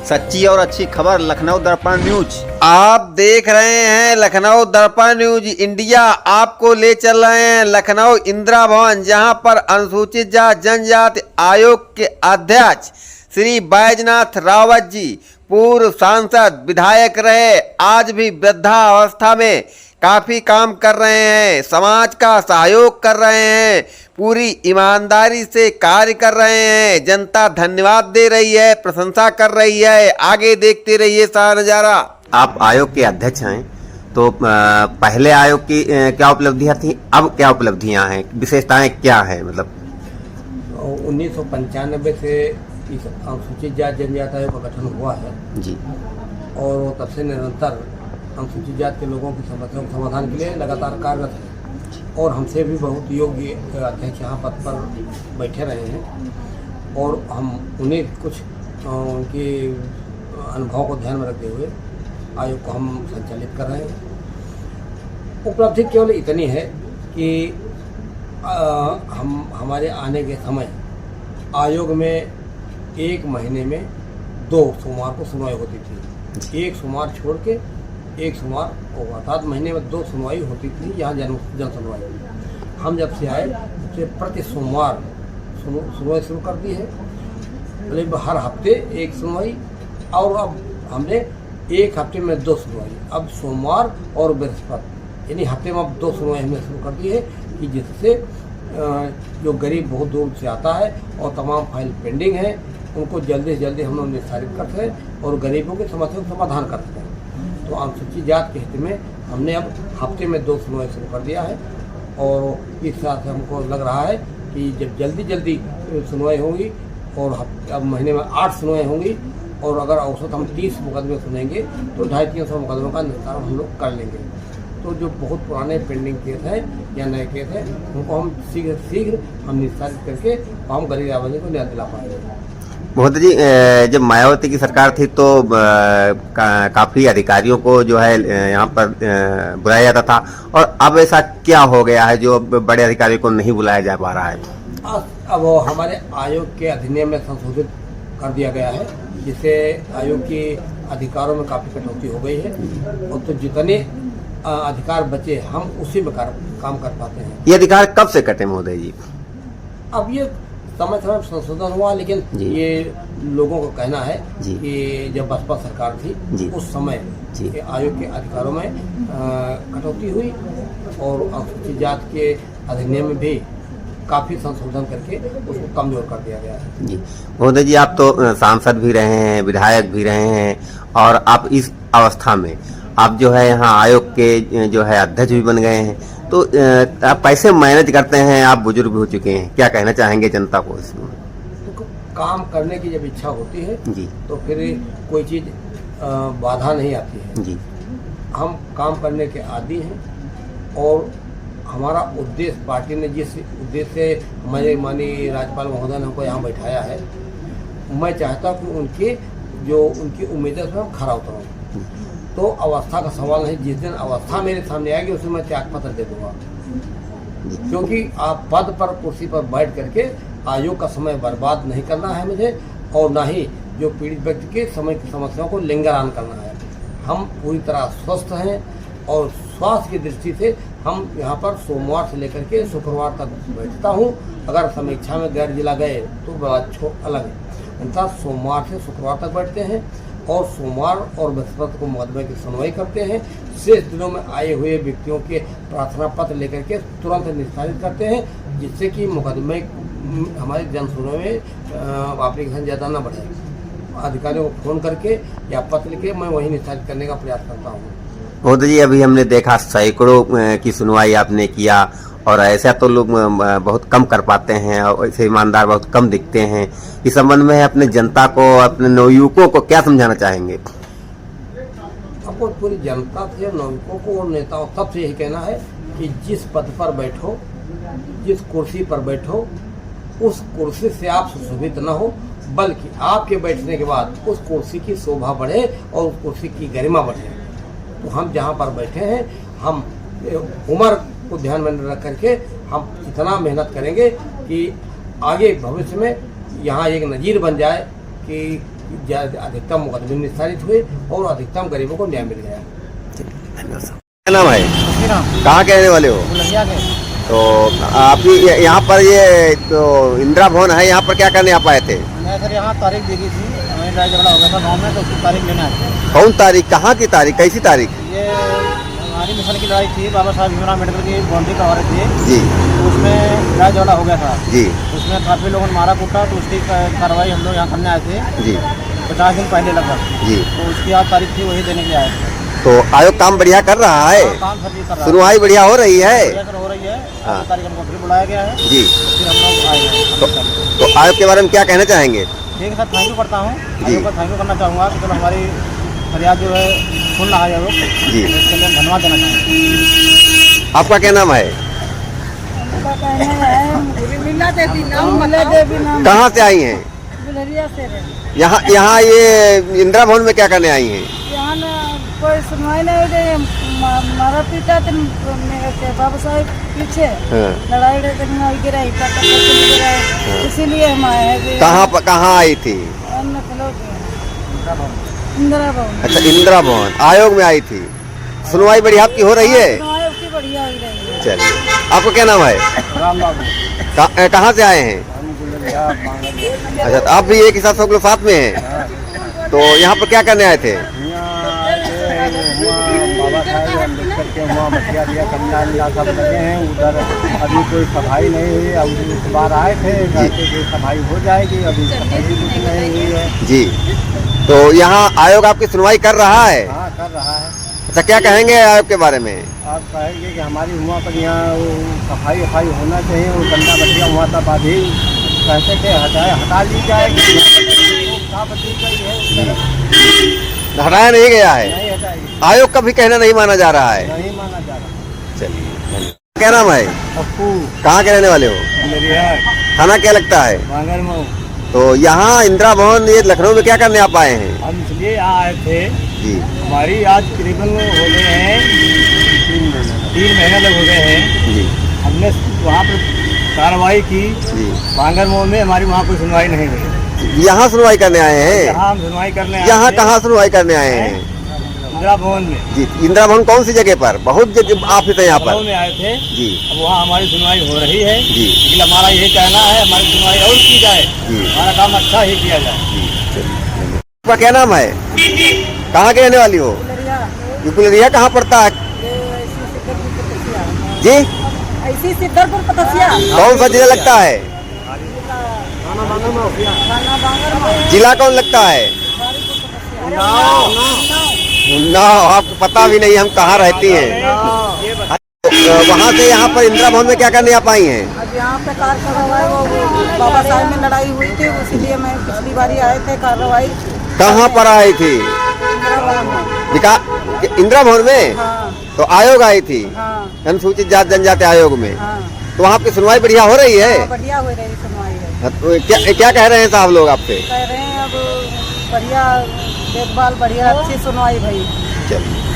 सच्ची और अच्छी खबर लखनऊ दर्पण न्यूज। आप देख रहे हैं लखनऊ दर्पण न्यूज इंडिया। आपको ले चल रहे हैं लखनऊ इंदिरा भवन, जहां पर अनुसूचित जाति जनजाति आयोग के अध्यक्ष श्री बैजनाथ रावत जी पूर्व सांसद विधायक रहे, आज भी वृद्धावस्था में काफी काम कर रहे हैं, समाज का सहयोग कर रहे हैं, पूरी ईमानदारी से कार्य कर रहे हैं। जनता धन्यवाद दे रही है, प्रशंसा कर रही है। आगे देखते रहिए सारा नजारा। आप आयोग के अध्यक्ष हैं, तो पहले आयोग की क्या उपलब्धियां थी, अब क्या उपलब्धियां हैं, विशेषताएं क्या है? मतलब 1995 से इस अनुसूचित जाति जनजाति आयोग का गठन हुआ है जी, और वो तब से निरंतर अनुसूचित जाति के लोगों की समस्याओं के समाधान के लिए लगातार कार्यरत है। और हमसे भी बहुत योग्य अध्यक्ष यहाँ पद पर बैठे रहे हैं और हम उन्हें कुछ उनके अनुभव को ध्यान में रखते हुए आयोग को हम संचालित कर रहे हैं। उपलब्धि केवल इतनी है कि हमारे आने के समय आयोग में एक महीने में 2 सोमवार को सुनवाई होती थी। एक सोमवार छोड़ के एक सोमवार होगा, अर्थात महीने में 2 सुनवाई होती थी। यहाँ जन सुनवाई हम जब से आए तब से प्रति सोमवार सुनवाई शुरू कर दी है। मतलब हर हफ्ते एक सुनवाई, और अब हमने एक हफ्ते में 2 सुनवाई, अब सोमवार और बृहस्पति, यानी हफ्ते में अब 2 सुनवाई हमने शुरू कर दी है कि जिससे जो गरीब बहुत दूर से आता है और तमाम फाइल पेंडिंग है उनको जल्दी से जल्दी हम लोग निस्तारित करते हैं और गरीबों की समस्याओं का समाधान करते हैं। तो अनुसूचित जाति के हित में हमने अब हफ्ते में 2 सुनवाई शुरू कर दिया है और इस हिसाब से हमको लग रहा है कि जब जल्दी सुनवाई होगी और अब महीने में 8 सुनवाई होंगी और अगर औसत हम 30 मुकदमे सुनेंगे तो 250-300 मुकदमों का निस्तारण हम लोग कर लेंगे। तो जो बहुत पुराने पेंडिंग केस हैं या नए केस हैं उनको हम शीघ्र हम निस्तारित करके हम गरीब आबादी को न्याय दिला पाएंगे। महोदय जी, जब मायावती की सरकार थी तो काफी अधिकारियों को जो है यहाँ पर बुलाया जाता था, और अब ऐसा क्या हो गया है जो बड़े अधिकारियों को नहीं बुलाया जा पा रहा है? अब हमारे आयोग के अधिनियम में संशोधित कर दिया गया है, जिससे आयोग के अधिकारों में काफी कटौती हो गई है और तो जितने अधिकार बचे हम उसी में काम कर पाते हैं। ये अधिकार कब से कटे महोदय जी? अब ये समय संशोधन हुआ, लेकिन ये लोगों को कहना है कि जब बसपा सरकार थी उस समय आयोग के अधिकारों में कटौती हुई और अनुसूचित जाति के अधिनियम में भी काफी संशोधन करके उसको कमजोर कर दिया गया है। जी महोदय जी, आप तो सांसद भी रहे हैं, विधायक भी रहे हैं, और आप इस अवस्था में आप जो है यहाँ आयोग के जो है अध्यक्ष भी बन गए हैं, तो आप कैसे मैनेज करते हैं? आप बुजुर्ग हो चुके हैं, क्या कहना चाहेंगे जनता को इसमें? काम करने की जब इच्छा होती है जी तो फिर कोई चीज बाधा नहीं आती है जी। हम काम करने के आदी हैं और हमारा उद्देश्य, पार्टी ने जिस उद्देश्य से हमारे माननीय राज्यपाल महोदय ने हमको यहाँ बैठाया है, मैं चाहता हूँ कि उनकी उम्मीदें से हम खरा उतरूँ। तो अवस्था का सवाल नहीं, जिस दिन अवस्था मेरे सामने आएगी उसमें मैं त्याग पत्र दे दूंगा, क्योंकि आप पद पर कुर्सी पर बैठ करके आयोग का समय बर्बाद नहीं करना है मुझे, और ना ही जो पीड़ित व्यक्ति के समय की समस्याओं को लिंगरान करना है। हम पूरी तरह स्वस्थ हैं और स्वास्थ्य की दृष्टि से हम यहाँ पर सोमवार से लेकर के शुक्रवार तक बैठता हूँ। अगर समीक्षा में गैर जिला गए तो बात अलग है, अर्थात सोमवार से शुक्रवार तक बैठते हैं और सोमवार और बृहस्पति को मुकदमे की सुनवाई करते हैं। शेष दिनों में आए हुए व्यक्तियों के प्रार्थना पत्र लेकर के तुरंत निस्तारित करते हैं, जिससे कि मुकदमे हमारे जन सुनवाई में एप्लीकेशन ज़्यादा न बढ़े। अधिकारियों को फोन करके या पत्र लिखे मैं वही निस्तारित करने का प्रयास करता हूँ। महोदय जी, अभी हमने देखा सैकड़ों की सुनवाई आपने किया, और ऐसा तो लोग बहुत कम कर पाते हैं और ऐसे ईमानदार बहुत कम दिखते हैं। इस संबंध में अपने जनता को, अपने नवयुवकों को क्या समझाना चाहेंगे? आपको पूरी जनता से, नवयुवकों को और नेताओं सबसे यही कहना है कि जिस पद पर बैठो, जिस कुर्सी पर बैठो, उस कुर्सी से आप सुशोभित न हो, बल्कि आपके बैठने के बाद उस कुर्सी की शोभा बढ़े और उस कुर्सी की गरिमा बढ़े। तो हम जहाँ पर बैठे हैं, हम उम्र को ध्यान में रख करके हम इतना मेहनत करेंगे कि आगे भविष्य में यहाँ एक नज़ीर बन जाए कि अधिकतम मुकदमे निस्तारित हुए और अधिकतम गरीबों को न्याय मिल गया। क्या नाम है? श्रीराम कहाँ के रहने वाले हो? बुलंदिया के। तो आप यहाँ पर ये तो इंदिरा भवन है, यहाँ पर क्या करने आप आए थे? मैं सर यहाँ तारीख दी गई थी, हमें लड़ाई झगड़ा हो गया था गाँव में, तो उसकी तारीख लेना है। कौन तारीख? कहाँ की तारीख? कैसी तारीख? ये हमारी मिशन की लड़ाई थी, बाबा साहब भीमराव अम्बेडकर की बाउंड्री करवा रहे थे, जी तो उसमें लड़ाई झगड़ा हो गया था। जी उसमें काफ़ी लोगों ने मारा कूटा, तो उसकी कार्रवाई हम लोग यहाँ करने आए थे जी 50 दिन पहले लगभग। जी। तो उसकी आज तारीख थी, वही देने के लिए आए थे। तो आयोग काम बढ़िया कर रहा है, काम सर जी कर रहा है, सुनवाई बढ़िया हो रही है। बढ़िया सर हो रही है। हाँ। 8 तारीख को फिर बुलाया गया है, जी। फिर हम लोग आए हैं। तो आयोग के बारे में क्या कहना चाहेंगे? ठीक है सर, थैंक यू करता हूँ। जी। आयोग को थैंक यू करना चाहूँगा कि चलो हमारी फरियाद जो है सुन रहा है आयोग, जी। इसके लिए धन्यवाद देना चाहूँगा। आपका क्या नाम है? मीना देवी नाम कहाँ से आई हैं? गुलरिया से रहे। यहाँ ये इंदिरा भवन में क्या करने आई हैं? यहाँ ना कोई सुनवाई नहीं हो रही, मारा पीटा थे मेरे के बाबा साहब पीछे हाँ। लड़ाई गिरा इसीलिए हम आए हैं कि कहाँ आई थी? इंदिरा भवन। अच्छा, इंदिरा भवन आयोग में आई थी। सुनवाई बढ़िया आपकी हो रही है? सुनवाई उसकी बढ़िया हो रही है। चलिए, आपका क्या नाम है? राम बाबू कहाँ से आए हैं? अच्छा, तो आप भी एक ही साथ सब लोग साथ में हैं? तो यहाँ पर क्या करने आए थे? बाबा साहब अम्बेडकर के वहाँ बतिया दिया कन्या सब लगे हैं उधर, अभी कोई सफाई नहीं हुई। अब इस बार आए थे, कहते कि सफाई हो जाएगी, अभी सफाई कुछ नहीं हुई है। जी, तो यहाँ आयोग आपकी सुनवाई कर रहा है? हाँ कर रहा है। अच्छा, क्या कहेंगे आयोग के बारे में? आप कहेंगे कि हमारी वहाँ पर यहाँ वो सफाई वफाई होना चाहिए, वो गंदा बतिया वहाँ तक अभी कहते थे हटा ली जाएगी, साफ दी गई है, हटाया नहीं गया है? नहीं हटाएगी, आयोग का भी कहना नहीं माना जा रहा है। नहीं माना जा रहा। चलिए, क्या नाम है? पप्पू कहाँ के रहने वाले हो? गुलरिया थाना क्या लगता है? बांगर मऊ। तो यहाँ इंदिरा भवन ये लखनऊ में क्या करने आप आए हैं? हम इसलिए यहाँ आए थे, जी हमारी आज करीबन हो गए हैं 3 महीने लग हो गए हैं। जी हमने वहाँ पर कार्रवाई की, जी। बांगर मऊ में हमारी वहाँ कोई सुनवाई नहीं हुई। यहाँ सुनवाई करने आए हैं? यहाँ हम सुनवाई करने आए यहाँ थे, कहाँ सुनवाई करने आए हैं? इंदिरा भवन में। जी, इंदिरा भवन कौन सी जगह पर? बहुत जगह ऑफिस है यहाँ लखनऊ पर। में आए थे, जी अब वहाँ हमारी सुनवाई हो रही है। जी लेकिन हमारा यही कहना है, हमारी सुनवाई और की जाए, जी हमारा काम अच्छा ही किया जाए। जी। आपका क्या नाम है? कहाँ के रहने वाली हो? गुलरिया कहाँ पड़ता है? जी, ऐसी सिद्धरपुर पतसिया कौन सा जिला लगता है? थाना बांगर में जिला कौन लगता है? ना, आपको पता भी नहीं हम कहाँ रहती हैं। वहाँ से यहाँ पर इंदिरा भवन में क्या करने आप आई हैं? अब यहाँ पे कार्रवाई वो बाबा साहब में लड़ाई हुई थी, इसीलिए मैं पिछली बारी आए थे। कार्रवाई कहाँ पर आई थी? इंदिरा भवन में। इंदिरा भवन में? हाँ तो आयोग आई थी, हाँ अनुसूचित जाति जनजाति आयोग में। हाँ, तो वहाँ की सुनवाई बढ़िया हो रही है? बढ़िया हो रही सुनवाई है। तो क्या कह रहे हैं साहब लोग आपसे? कह रहे हैं अब बढ़िया देखभाल, बढ़िया अच्छी सुनवाई भाई। चलिए।